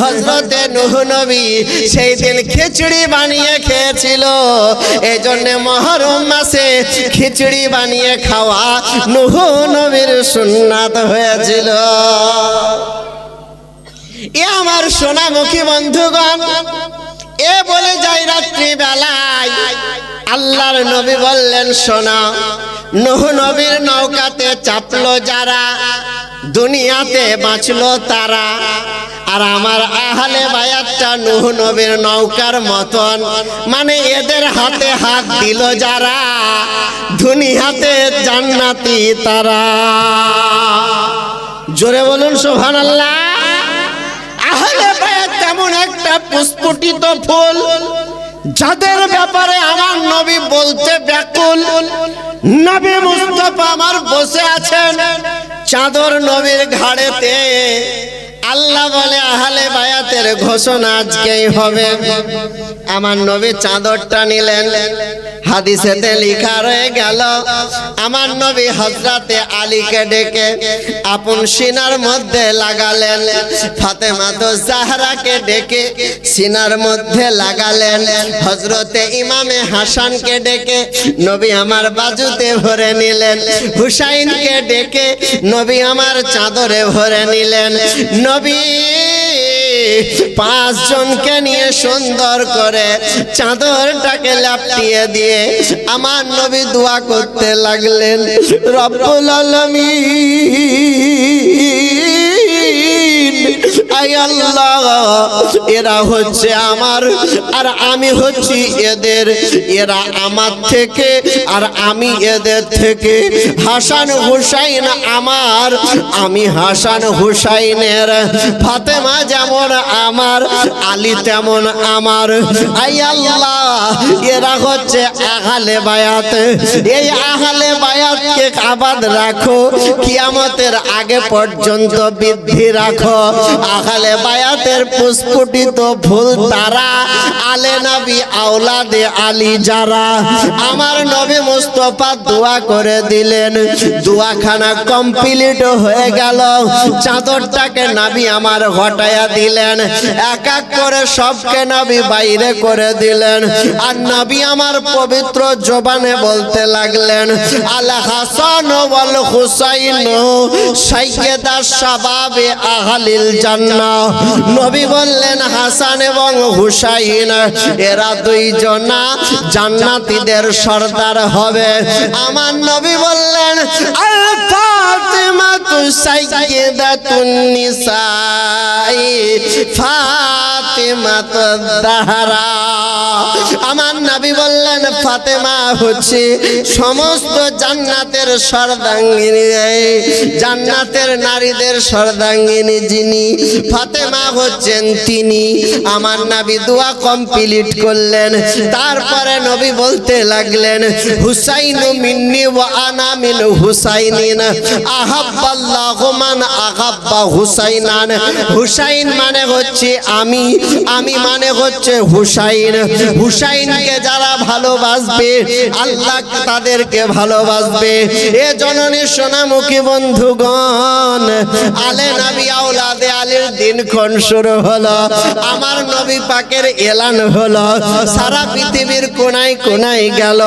হযরতে নূহ নবী সেই দিন খিচুড়ি বানিয়ে খেয়েছিল। এই জন্য মুহররম মাসে খিচুড়ি বানিয়ে খাওয়া নূহ নবীর সুন্নাত হয়েছিল। এ আমার সোনামুখী বন্ধুগণ, এ বলে যাই রাত্রি বেলায় আল্লাহর নবী বললেন শোনা, নূহ নবীর নৌকাতে চাপলো যারা, দুনিয়াতে বাঁচলো তারা। আর আমার আহলে বায়াতটা নূহ নবীর নৌকার মতন, মানে এদের হাতে হাত দিল যারা, দুনিয়াতে জান্নাতি তারা। জোরে বলুন সুবহানাল্লাহ। আহলে বায়াত তেমন একটা পুষ্পটিত ফুল, যাদের ব্যাপারে আমার নবী বলতে ব্যাকুল। নবী মুস্তাফা আমার বসে আছেন চাদর নবীর ঘাড়েতে। আল্লাহ বলে আহলে বায়াতের ঘোষণা আজকেই হবে। আমার নবী চাদরটা নিলেন, হাদিসেতে লেখা রয়ে গেল আমার নবী হযরতে আলীকে ডেকে আপন সিনার মধ্যে লাগালেন, ফাতেমা তো জাহরাকে ডেকে সিনার মধ্যে লাগালেন, হযরতে ইমামে হাসানকে ডেকে নবী আমার বাজুতে ভরে নিলেন, হুসাইনকে ডেকে নবী আমার চাদরে ভরে নিলেন। নবী 5 জনকে নিয়ে সুন্দর করে চাদরটাকে লাপটিয়ে দিয়ে আমার নবী দোয়া করতে লাগলেন, রব্বুল আলামিন, আয় আল্লাহ, এরা হচ্ছে আমার আর আমি হচ্ছি এদের, এরা আমার থেকে আর আমি এদের থেকে। হাসান হুসাইন আমার, আমি হাসান হুসাইনের। ফাতেমা যেমন আমার, আলী তেমন আমার। আয় আল্লাহ, এরা হচ্ছে আহলে বায়াত। এই আহলে বায়াতকে আবাদ রাখো, কিয়ামতের আগে পর্যন্ত বৃদ্ধি রাখো। আহলে বায়াতের পুষ্পটিত ফুল তারা, আলে নবী আওলাদে আলী যারা। আমার নবী মুস্তাফা দোয়া করে দিলেন, দোয়াখানা কমপ্লিট হয়ে গেল। চাদরটাকে নবী আমার হটায়া দিলেন, এক এক করে সবকে নবী বাইরে করে দিলেন। আর নবী আমার পবিত্র জবানে বলতে লাগলেন, আল হাসান ওয়াল হুসাইন সাইয়্যিদা শাবাবে আহলিল জান্নাহ। নবী বললেন হাসান এবং হুসাইন এরা দুইজনা জান্নাতীদের সর্দার হবে। আমার নবী বললেন আল ফাতিমাতু সাইয়্যিদাতুন নিসাই ফাতিমাতুদ দাহরা। আমার নবী বললেন ফাতেমা হচ্ছে সমস্ত জান্নাতের সর্দাঙ্গিনী, জান্নাতের নারীদের সর্দাঙ্গিনী যিনি, ফাতেমা হচ্ছেন তিনি। আমার নবী দোয়া কমপ্লিট করলেন। তারপরে নবী বলতে লাগলেন, হুসাইনু মিন্নি ওয়া আনা মিন হুসাইনিন, আহাব্বাল্লাহু মান আহাব্বা হুসাইনান। হুসাইন মানে হচ্ছে আমি, আমি মানে হচ্ছে হুসাইন। হুসাইনকে যারা ভালোবাসবে আল্লাহ তাদেরকে ভালোবাসবে। এ জননী সোনামুখী বন্ধুগণ, আলে নবী আওলাদে আলীর দিনক্ষণ শুরু হলো। আমার নবী পাকের এলান হলো, সারা পৃথিবীর কোনায় কোনায় গেল।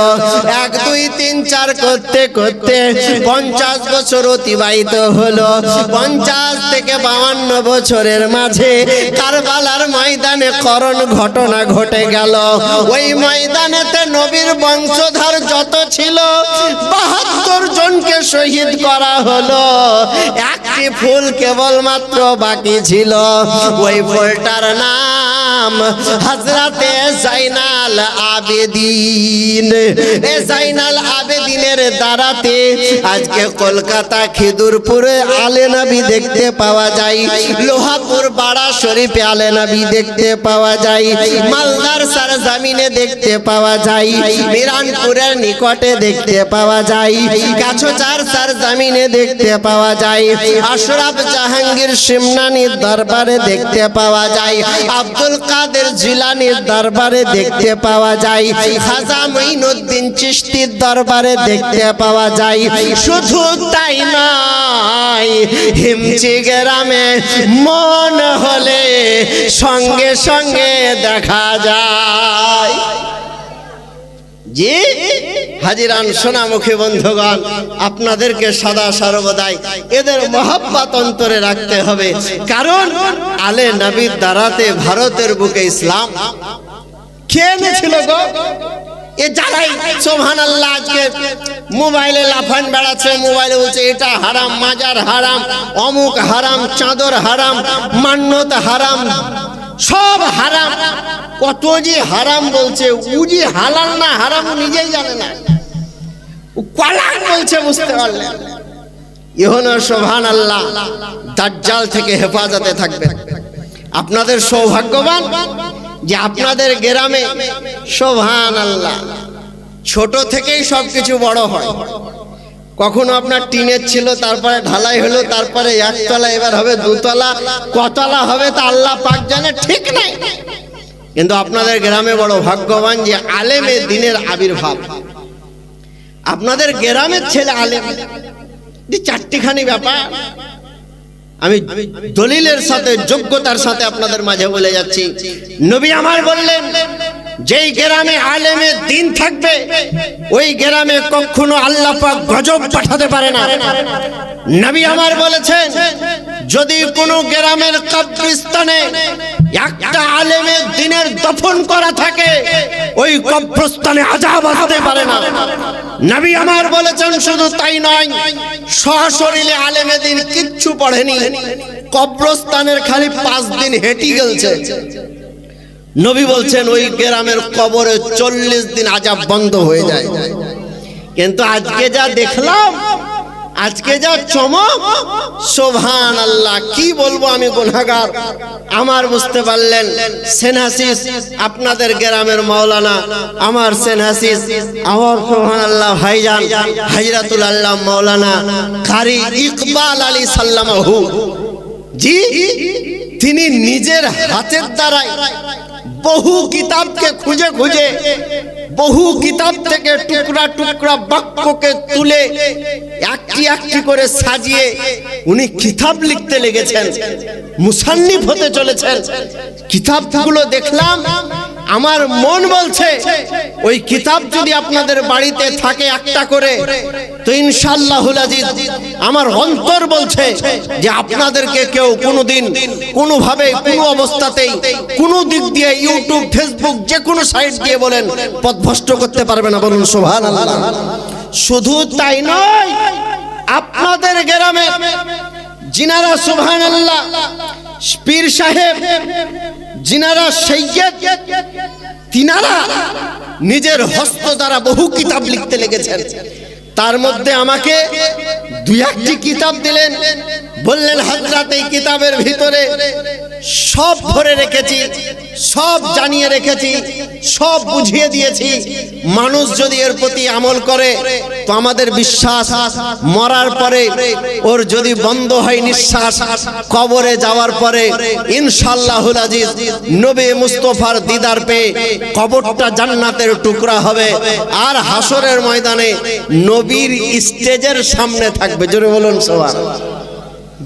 1 2 3 4 করতে করতে 50 বছর অতিবাহিত হলো। 50 থেকে 52 বছরের মাঝে কারবালার ময়দানে করণ ঘটনা ঘটে গেল। ওই ময়দানেতে নবীর বংশধর যত ছিল 72 জনকে শহীদ করা হলো। একটি ফুল কেবলমাত্র বাকি ছিল, ওই ফুলটার নাম নাম হযরতে জাইনাল আবেদিন। এ জাইনাল আবেদিনের দ্বারাতে আজকে কলকাতা খিদুরপুরে আলে নবী দেখতে পাওয়া যায়, লোহাপুর বাড়া শরীফে আলে নবী দেখতে পাওয়া যায়, মালদার সরজমিনে দেখতে পাওয়া যায়, মিরানপুরের নিকটে দেখতে পাওয়া যায়, কাছচার সরজমিনে দেখতে পাওয়া যায়, আশরাফ জাহাঙ্গীর সিমনানির দরবারে দেখতে পাওয়া যায়, আব্দুল কাদের জিলানির দরবারে দেখতে পাওয়া যায়, খাজা মুঈনুদ্দিন চিশতির দরবারে দেখতে পাওয়া যায়। শুধু তাই নয়, হিমচি গ্রামে মন হলে সঙ্গে সঙ্গে দেখা যায়। জি হাজিরান সোনামুখী বন্ধুগণ, আপনাদেরকে সদা সর্বদাই এদের মহব্বত অন্তরে রাখতে হবে, কারণ আলে নবীর দ্বারাতে ভারতের বুকে ইসলাম কে এনেছিল গো? এ যারাই সুবহানাল্লাহ আজকে মোবাইলে লাফান বেড়াচ্ছে, মোবাইলে বলছে এটা হারাম, মাজার হারাম, অমুক হারাম, চাদর হারাম, মান্যত হারাম, সব হারাম। কত যে হারাম বলছে, ও যে হালাল না হারাম নিজেই জানে না, ও কলাং বলছে, বুঝতে পারলেন? ইহনা সুবহানাল্লাহ দাজ্জাল থেকে হেফাজতে থাকবে। আপনাদের সৌভাগ্যবান যে আপনাদের গ্রামে সুবহানাল্লাহ ছোট থেকেই সবকিছু বড় হয়। কখনো আপনার টিনের ছিল, তারপরে ঢালাই হলো, তারপরে একতলা, এবার হবে দুতলা, কতলা হবে তা আল্লাহ পাক জানে, ঠিক নাই। কিন্তু আপনাদের গ্রামে বড় ভাগ্যবান যে আলেমে দ্বীনের আবির্ভাব। আপনাদের গ্রামের ছেলে আলেম, চারটিখানি ব্যাপার আমি দলিলের সাথে যোগ্যতার সাথে আপনাদের মাঝে বলে যাচ্ছি। নবী আমার বললেন, যেই গ্রামে আলেমে দ্বীন থাকবে ওই গ্রামে কখনো আল্লাহ পাক গজব পাঠাতে পারে না। নবী আমার বলেছেন, যদি কোনো গ্রামের কবরস্থানে একটা আলেমের দ্বীনের দফন করা থাকে ওই কবরস্থানে আযাব আসতে পারে না। নবী আমার বলেছেন, শুধু তাই নয়, সশরীরে আলেমে দ্বীন কিচ্ছু পড়েনি, কবরস্থানের খালি 5 দিন হেঁটে গেছে। নবী বলছেন ওই গ্রামের কবরে 40 দিন আযাব বন্ধ হয়ে যায়। কিন্তু আজকে যা দেখলাম, আজকে যা চমক, সুবহানাল্লাহ, কি বলবো আমি গুনাহগার। আমার বুঝতে পারলেন সেনহাসিস আপনাদের গ্রামের মাওলানা, আমার সেনহাসিস, আমার সুবহানাল্লাহ ভাইজান হাজরাতুল আল্লাহ মাওলানা কারি ইকবাল আলী সাল্লামাহু জি, তিনি নিজের হাতের দ্বারাই বহু কিতাবকে খুঁজে খুঁজে, বহু কিতাব থেকে টুকরা টুকরা বাক্যকে তুলে একটি একটি করে সাজিয়ে উনি কিতাব লিখতে লেগেছেন, মুসান্নিফ হতে চলেছেন। কিতাবগুলো দেখলাম, আমার মন বলছে ওই কিতাব যদি আপনাদের বাড়িতে থাকে একটা করে, তো ইনশাআল্লাহুল আজিজ আমার অন্তর বলছে যে আপনাদেরকে কেউ কোনোদিন কোনোভাবে কোনো অবস্থাতেই কোনো দিক দিয়ে ইউটিউব, ফেসবুক, যে কোনো সাইট দিয়ে বলেন পথভ্রষ্ট করতে পারবে না। বলুন সুবহানাল্লাহ। শুধু তাই নয়, আপনাদের গ্রামে জিনারা সুবহানাল্লাহ পীর সাহেব, জিনারা সৈয়দ, তিনারা নিজের হস্ত দ্বারা বহু কিতাব লিখতে লেগেছেন। তার মধ্যে আমাকে 2-1টি কিতাব দিলেন, বললেন হযরত এই কিতাবের ভিতরে সব ভরে রেখেছি, সব জানিয়ে রেখেছি, সব বুঝিয়ে দিয়েছি। মানুষ যদি এর প্রতি আমল করে তো আমাদের বিশ্বাস মরার পরে ওর যদি বন্ধ হয় নিঃশ্বাস, কবরে যাওয়ার পরে ইনশাআল্লাহুল আজিজ নবী মুস্তাফার দিদার পেয়ে কবরটা জান্নাতের টুকরা হবে, আর হাসরের ময়দানে নবীর স্টেজের সামনে থাকবে। জোরে বলুন সুবহানাল্লাহ।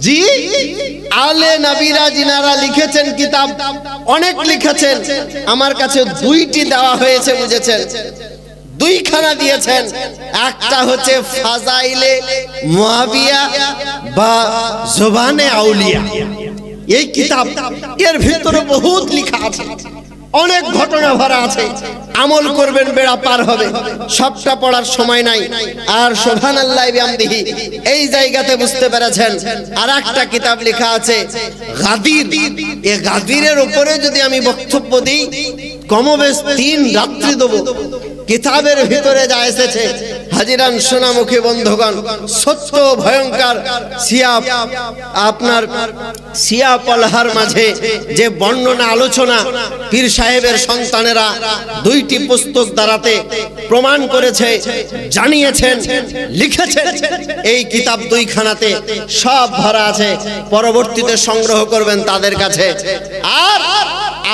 জি, আলে নবীরা জিনারা লিখেছেন কিতাব, অনেক লিখেছেন, আমার কাছে 2টি দেওয়া হয়েছে, বুঝেছেন, 2খানা দিয়েছেন। একটা হচ্ছে ফাজাইলে মুআবিয়া বা জবানে আউলিয়া, এই কিতাব, এর ভিতরে বহুত লেখা আছে, অনেক ঘটনা ভরা আছে, আমল করবেন বেড়া পার হবে। সবটা পড়ার সময় নাই। আর সুবহানাল্লাহি বিহামদিহি এই জায়গাতে বুঝতে পেরেছেন আর একটা কিতাব লেখা আছে গাদির, এ গাদিরের উপরে যদি আমি বক্তব্য দিই কমবেশ 3 রাত্রি দেব। কিতাবের ভিতরে যা এসেছে হাজিরান সোনামুখী বন্ধুগণ, সত্য ভয়ঙ্কর শিয়া পলহার মাঝে যে বর্ণনা আলোচনা পীর সাহেবের সন্তানেরা 2টি পুস্তক দ্বারাতে প্রমাণ করেছে, জানিয়েছেন, লিখেছেন। এই কিতাব 2খানাতে সব ভরা আছে, পরবর্তীতে সংগ্রহ করবেন তাদের কাছে। আর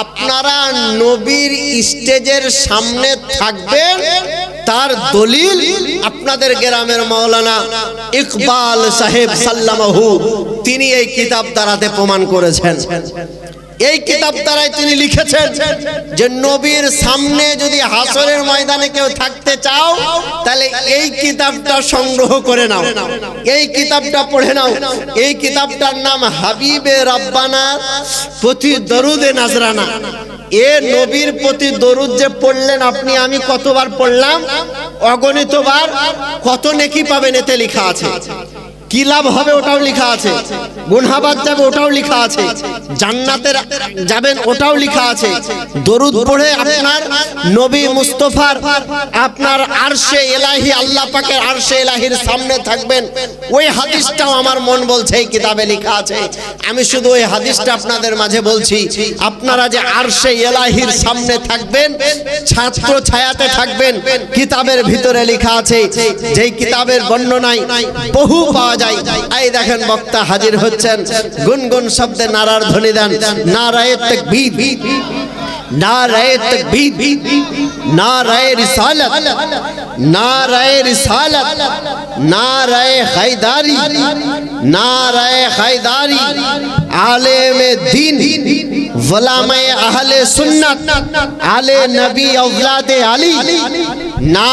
আপনারা নবীর স্টেজের সামনে থাকবেন, তার দলিল আপনাদের গ্রামের মাওলানা ইকবাল সাহেব সাল্লামাহু তিনি এই কিতাব দ্বারাতে প্রমাণ করেছেন। এই কিতাব দ্বারাই তিনি লিখেছেন যে নবীর সামনে যদি হাসরের ময়দানে কেউ থাকতে চাও তাহলে এই কিতাবটা সংগ্রহ করে নাও, এই কিতাবটা পড়ে নাও। এই কিতাবটার নাম হাবিবে রাব্বানা প্রতি দরুদে নাজরানা। এ নবীর প্রতি দরুদ যে পড়লেন আপনি আমি কতবার পড়লাম, অগণিতবার, কত নেকি পাবেন এতে লেখা আছে। কি লাভ হবে ওটাও লেখা আছে, গুনহাবাদ যাবে ওটাও লেখা আছে, জান্নাতের যাবেন ওটাও লেখা আছে। দরুদ পড়ে আপনার নবী মুস্তাফার আপনার আরশে ইলাহি, আল্লাহ পাকের আরশে ইলাহির সামনে থাকবেন। ওই হাদিসটাও আমার মন বলছে এই কিতাবে লেখা আছে। আমি শুধু ওই হাদিসটা আপনাদের মাঝে বলছি। আপনারা যে আরশে ইলাহির সামনে থাকবেন, ছাত্র ছায়াতে থাকবেন, কিতাবের ভিতরে লেখা আছে। যেই কিতাবের বর্ণনায় বহু পাওয়া যায়। এই দেখেন বক্তা হাজির হচ্ছেন, গুনগুন শব্দে নারার ধ্বনি দেন। নারায়ে তাকবীর, নারায়ে তাকবীর, নারায়ে রিসালাত, নারায়ে রিসালাত, নারায়ে হায়দারি, নারায়ে হায়দারি। আলেমে দ্বীন, ওলামায়ে আহলে সুন্নাত, আলে নবী, औलादे আলী। না